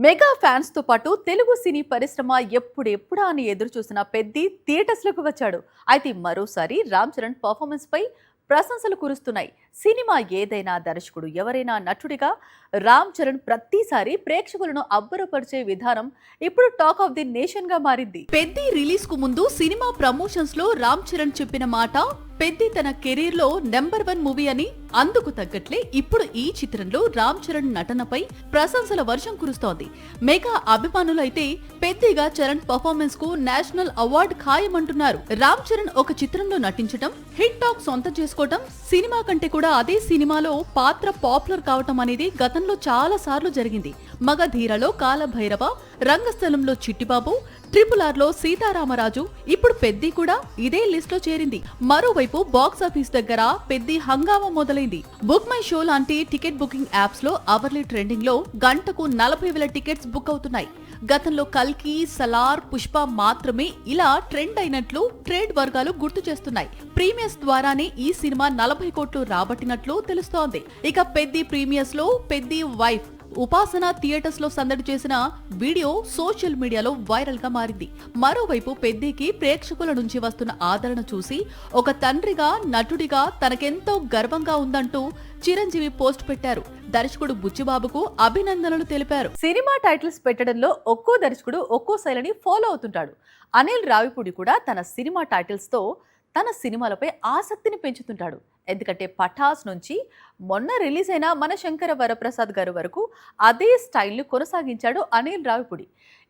Mega fans తో పాటు తెలుగు సినీ పరిశ్రమ ఎప్పుడెప్పుడా అని ఎదురు చూసిన పెద్ది థియేటర్స్ లకు వచ్చాడు. అయితే మరోసారి రామ్ చరణ్ పర్ఫార్మెన్స్ పై ప్రశంసలు కురుస్తున్నాయి. సినిమా ఏదైనా, దర్శకుడు ఎవరైనా, నటుడిగా రామ్ చరణ్ ప్రతిసారి ప్రేక్షకులను అబ్బురపరిచే విధానం ఇప్పుడు టాక్ ఆఫ్ ది నేషన్ గా మారింది. పెద్ది రిలీజ్ కు ముందు సినిమా ప్రమోషన్స్ లో రామ్ చరణ్ చెప్పిన మాట పెద్ది తన కెరీర్ లో నెంబర్ 1 మూవీ అని. అందుకు తగ్గట్లే ఇప్పుడు ఈ చిత్రంలో రామ్ చరణ్ నటనపై ప్రశంసల వర్షం కురుస్తోంది. మెగా అభిమానులైతే పెద్దిగా చరణ్ పర్ఫార్మెన్స్ కు నేషనల్ అవార్డు ఖాయమంటున్నారు. రామ్ చరణ్ ఒక చిత్రంలో నటించడం, హిట్ టాక్ సొంతం చేసుకోవడం, సినిమా కంటే కూడా అదే సినిమాలో పాత్ర పాపులర్ కావటం అనేది గతంలో చాలా సార్లు జరిగింది. మగధీరలో కాలభైరవ, రంగస్థలంలో చిట్టిబాబు, RRR లో సీతారామరాజు, ఇప్పుడు పెద్ది కూడా ఇదే లిస్ట్ లో చేరింది. మరోవైపు బాక్స్ ఆఫీస్ దగ్గర పెద్ది హంగామా మొదలైంది. బుక్ మై షో లాంటి టికెట్ బుకింగ్ యాప్స్ లో అవర్లీ ట్రెండింగ్ లో గంటకు 40,000 టికెట్స్ బుక్ అవుతున్నాయి. గతంలో కల్కి, సలార్, పుష్ప మాత్రమే ఇలా ట్రెండ్ అయినట్లు ట్రేడ్ వర్గాలు గుర్తు చేస్తున్నాయి. ప్రీమియర్స్ ద్వారానే ఈ సినిమా 40 కోట్లు రాబట్టినట్లు తెలుస్తోంది. ఇక పెద్ది ప్రీమియర్స్ లో పెద్ది వైఫ్ ఉపాసన థియేటర్స్ లో సందడి చేసిన వీడియో సోషల్ మీడియాలో వైరల్ గా మారింది. మరోవైపు పెద్దికి ప్రేక్షకుల నుంచి వస్తున్న ఆదరణ చూసి ఒక తండ్రిగా, నటుడిగా తనకెంతో గర్వంగా ఉందంటూ చిరంజీవి పోస్ట్ పెట్టారు. దర్శకుడు బుచ్చిబాబుకు అభినందనలు తెలిపారు. సినిమా టైటిల్స్ పెట్టడంలో ఒక్కో దర్శకుడు ఒక్కో శైలిని ఫాలో అవుతుంటాడు. అనిల్ రావిపూడి కూడా తన సినిమా టైటిల్స్ తో తన సినిమాలపై ఆసక్తిని పెంచుతుంటాడు. ఎందుకంటే పఠాస్ నుంచి మొన్న రిలీజ్ అయిన మన శంకర వరప్రసాద్ గారు వరకు అదే స్టైల్ను కొనసాగించాడు అనిల్ రావిపూడి.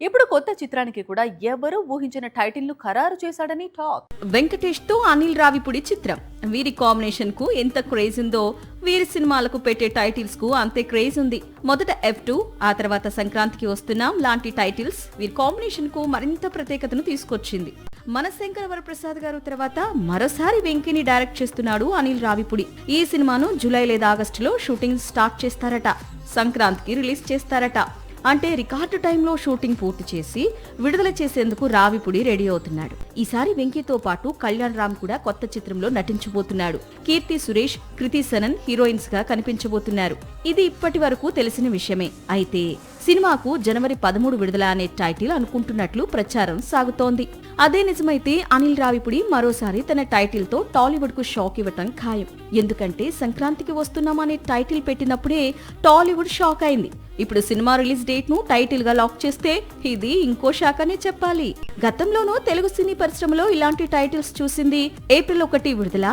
ఇప్పుడు కొత్త చిత్రానికి కూడా ఎవరూ ఊహించిన టైటిల్ ను ఖరారు చేశాడని టాక్. వెంకటేష్ తో అనిల్ రావిపూడి చిత్రం. వీరి కాంబినేషన్ కు ఎంత క్రేజ్ ఉందో వీరి సినిమాలకు పెట్టే టైటిల్స్ కు అంతే క్రేజ్ ఉంది. మొదట F2, ఆ తర్వాత సంక్రాంతికి వస్తున్నాం లాంటి టైటిల్స్ వీరి కాంబినేషన్ కు మరింత ప్రత్యేకతను తీసుకొచ్చింది. మన శంకర వరప్రసాద్ గారు తర్వాత మరోసారి వెంకీని డైరెక్ట్ చేస్తున్నాడు అనిల్ రావిపూడి. ఈ సినిమాను జూలై లేదా ఆగస్టులో షూటింగ్ స్టార్ట్ చేస్తారట. సంక్రాంతికి రిలీజ్ చేస్తారట. అంటే రికార్డు టైంలో షూటింగ్ పూర్తి చేసి విడుదల చేసేందుకు రావిపూడి రెడీ అవుతున్నాడు. ఈసారి వెంకీతో పాటు కళ్యాణ్ రామ్ కూడా కొత్త చిత్రంలో నటించబోతున్నాడు. కీర్తి సురేష్, కృతి సనన్ హీరోయిన్స్ గా కనిపించబోతున్నారు. ఇది ఇప్పటి వరకు తెలిసిన విషయమే. అయితే సినిమాకు జనవరి 13 విడుదల అనే టైటిల్ అనుకుంటున్నట్లు ప్రచారం సాగుతోంది. అదే నిజమైతే అనిల్ రావిపూడి మరోసారి తన టైటిల్ తో టాలీవుడ్ కు షాక్ ఇవ్వటం ఖాయం. ఎందుకంటే సంక్రాంతికి వస్తున్నాం అనే టైటిల్ పెట్టినప్పుడే టాలీవుడ్ షాక్ అయింది. ఇప్పుడు సినిమా రిలీజ్ డేట్ ను టైటిల్ గా లాక్ చేస్తే ఇది ఇంకో షాక్ అనే చెప్పాలి. గతంలోనూ తెలుగు సినీ పరిశ్రమలో ఇలాంటి టైటిల్స్ చూసింది. ఏప్రిల్ 1 విడుదల,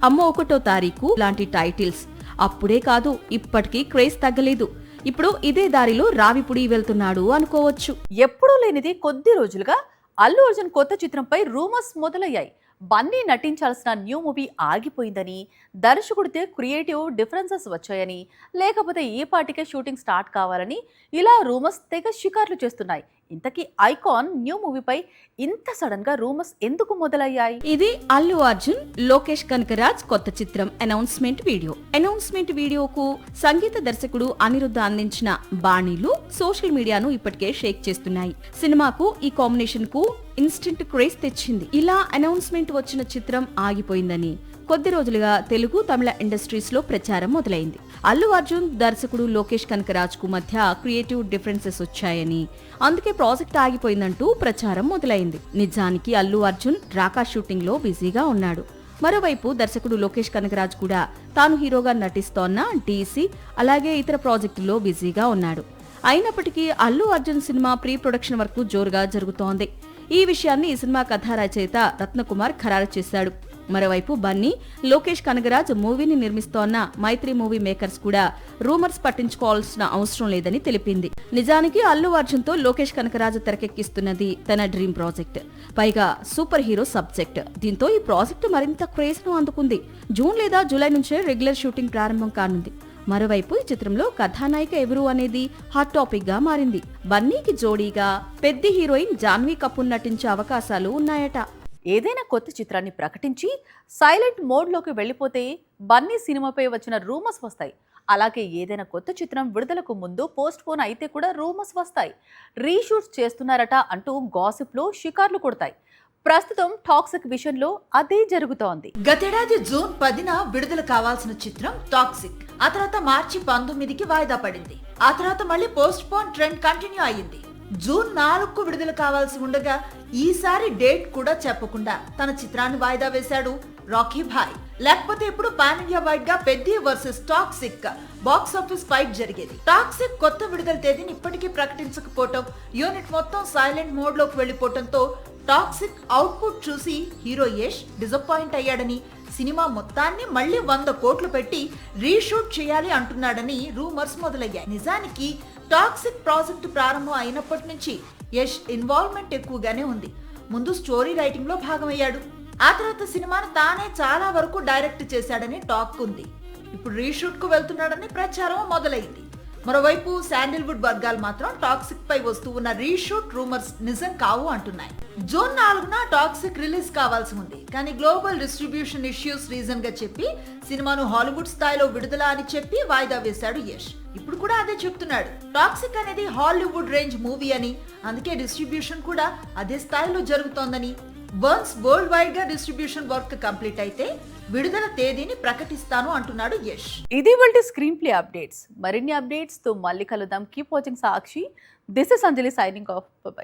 అమ్మ 1వ తారీఖు లాంటి టైటిల్స్. అప్పుడే కాదు, ఇప్పటికీ క్రేజ్ తగ్గలేదు. ఇప్పుడు ఇదే దారిలో రావిపూడి వెళ్తున్నాడు అనుకోవచ్చు. ఎప్పుడూ లేనిది కొద్ది రోజులుగా అల్లు అర్జున్ కొత్త చిత్రంపై రూమర్స్ మొదలయ్యాయి. బన్నీ నటించాల్సిన న్యూ మూవీ ఆగిపోయిందని, దర్శకుడితే క్రియేటివ్ డిఫరెన్సెస్ వచ్చాయని, లేకపోతే ఈ పాటికే షూటింగ్ స్టార్ట్ కావాలని ఇలా రూమర్స్ తెగ షికార్లు చేస్తున్నాయి. ఇంతకీ ఐకాన్ న్యూ మూవీపై ఇంత సడన్ గా రూమర్స్ ఎందుకు మొదలయ్యాయి? ఇది అల్లు అర్జున్, లోకేష్ కనకరాజ్ కొత్త చిత్రం అనౌన్స్మెంట్ వీడియో. అనౌన్స్మెంట్ వీడియోకు సంగీత దర్శకుడు అనిరుద్ధ అందించిన బాణీలు సోషల్ మీడియాను ఇప్పటికే షేక్ చేస్తున్నాయి. సినిమాకు ఈ కాంబినేషన్ కు ఇన్స్టెంట్ క్రేజ్ తెచ్చింది. ఇలా అనౌన్స్మెంట్ వచ్చిన చిత్రం ఆగిపోయిందని కొద్ది రోజులుగా తెలుగు, తమిళ ఇండస్ట్రీస్ లో ప్రచారం మొదలైంది. అల్లు అర్జున్, దర్శకుడు లోకేష్ కనకరాజ్ కు మధ్య క్రియేటివ్ డిఫరెన్సెస్ వచ్చాయని, అందుకే ప్రాజెక్ట్ ఆగిపోయిందంటూ ప్రచారం మొదలైంది. నిజానికి అల్లు అర్జున్ రాకా షూటింగ్ లో బిజీగా ఉన్నాడు. మరోవైపు దర్శకుడు లోకేష్ కనకరాజ్ కూడా తాను హీరోగా నటిస్తోన్న DC అలాగే ఇతర ప్రాజెక్టుల్లో బిజీగా ఉన్నాడు. అయినప్పటికీ Allu Arjun cinema pre production work జోరుగా జరుగుతోంది. ఈ విషయాన్ని ఈ సినిమా కథా రచయిత రత్నకుమార్ ఖరారు చేశాడు. మరోవైపు బన్నీ, లోకేష్ కనగరాజ్ మూవీని నిర్మిస్తోన్న మైత్రి మూవీ మేకర్స్ కూడా రూమర్స్ పట్టించుకోవాల్సిన అవసరం లేదని తెలిపింది. నిజానికి అల్లు అర్జున్ తో లోకేష్ కనకరాజ్ తెరకెక్కిస్తున్నది తన డ్రీమ్ ప్రాజెక్ట్. పైగా సూపర్ హీరో సబ్జెక్ట్. దీంతో ఈ ప్రాజెక్టు మరింత క్రేజ్ ను అందుకుంది. జూన్ లేదా జూలై నుంచే రెగ్యులర్ షూటింగ్ ప్రారంభం కానుంది. మరోవైపు ఈ చిత్రంలో కథానాయిక ఎవరు అనేది హాట్ టాపిక్ గా మారింది. బన్నీకి జోడీగా పెద్ద హీరోయిన్ జాన్వీ కపూర్ నటించే అవకాశాలు ఉన్నాయట. ఏదైనా కొత్త చిత్రాన్ని ప్రకటించి సైలెంట్ మోడ్లోకి వెళ్ళిపోతే బన్నీ సినిమాపై వచ్చిన రూమర్స్ వస్తాయి. అలాగే ఏదైనా కొత్త చిత్రం విడుదలకు ముందు పోస్ట్ పోన్ అయితే కూడా రూమర్స్ వస్తాయి. రీషూట్స్ చేస్తున్నారట అంటూ గాసిప్లో షికార్లు కొడతాయి. ప్రస్తుతం టాక్సిక్ విషయంలో అదే జరుగుతోంది. గతేడాది జూన్ 10న విడుదల కావాల్సిన చిత్రం టాక్సిక్ ఆ తర్వాత మార్చి 19కి వాయిదా పడింది. ఆ తర్వాత మళ్ళీ పోస్ట్ పోన్ ట్రెండ్ కంటిన్యూ అయ్యింది. జూన్ 4కు విడుదల కావాల్సి ఉండగా ఈసారి డేట్ కూడా చెప్పకుండా తన చిత్రాన్ని వాయిదా వేశాడు రాకీ భాయ్. లేకపోతే ఇప్పుడు పాన్ ఇండియా వైడ్ గా Peddi versus toxic box office fight జరిగేది. టాక్సిక్ కొత్త విడుదల తేదీని ఇప్పటికీ ప్రకటించకపోవటం, యూనిట్ మొత్తం సైలెంట్ మోడ్ లోకి వెళ్లిపోవటంతో టాక్సిక్ అవుట్పుట్ చూసి హీరో యష్ డిసప్పాయింట్ అయ్యాడని, సినిమా మొత్తాన్ని మళ్ళీ 100 కోట్లు పెట్టి రీషూట్ చేయాలి అంటున్నాడని రూమర్స్ మొదలయ్యాయి. నిజానికి టాక్సిక్ ప్రాజెక్ట్ ప్రారంభం అయినప్పటి నుంచి యష్ ఇన్వాల్వ్మెంట్ ఎక్కువగానే ఉంది. ముందు స్టోరీ రైటింగ్ లో భాగమయ్యాడు. ఆ తర్వాత సినిమాను తానే చాలా వరకు డైరెక్ట్ చేశాడని టాక్ ఉంది. ఇప్పుడు రీషూట్ కు వెళ్తున్నాడని ప్రచారం మొదలైంది. మరోవైపు శాండిల్వుడ్ వర్గాలు మాత్రం టాక్సిక్ పై వస్తూ ఉన్న రీషూట్ రూమర్స్ నిజం కావు అంటున్నాయి. జూన్ 4న టాక్సిక్ రిలీజ్ కావాల్సి ఉంది. కానీ గ్లోబల్ డిస్ట్రిబ్యూషన్ ఇష్యూస్ రీజన్ గా చెప్పి సినిమాను హాలీవుడ్ స్థాయిలో విడుదల అని చెప్పి వాయిదా వేశాడు యష్. ఇప్పుడు కూడా అదే చెప్తున్నాడు. టాక్సిక్ అనేది హాలీవుడ్ రేంజ్ మూవీ అని, అందుకే డిస్ట్రిబ్యూషన్ కూడా అదే స్థాయిలో జరుగుతోందని, వన్స్ వరల్డ్ వైడ్ గా డిస్ట్రిబ్యూషన్ వర్క్ కంప్లీట్ అయితే విడుదల తేదీని ప్రకటిస్తాను అంటున్నాడు యష్. ఇది వాళ్ళ స్క్రీన్ ప్లే అప్డేట్స్. మరిన్ని అప్డేట్స్ తో మళ్ళీ కలుద్దాం. Keep watching Sakshi. This is Anjali signing off. By.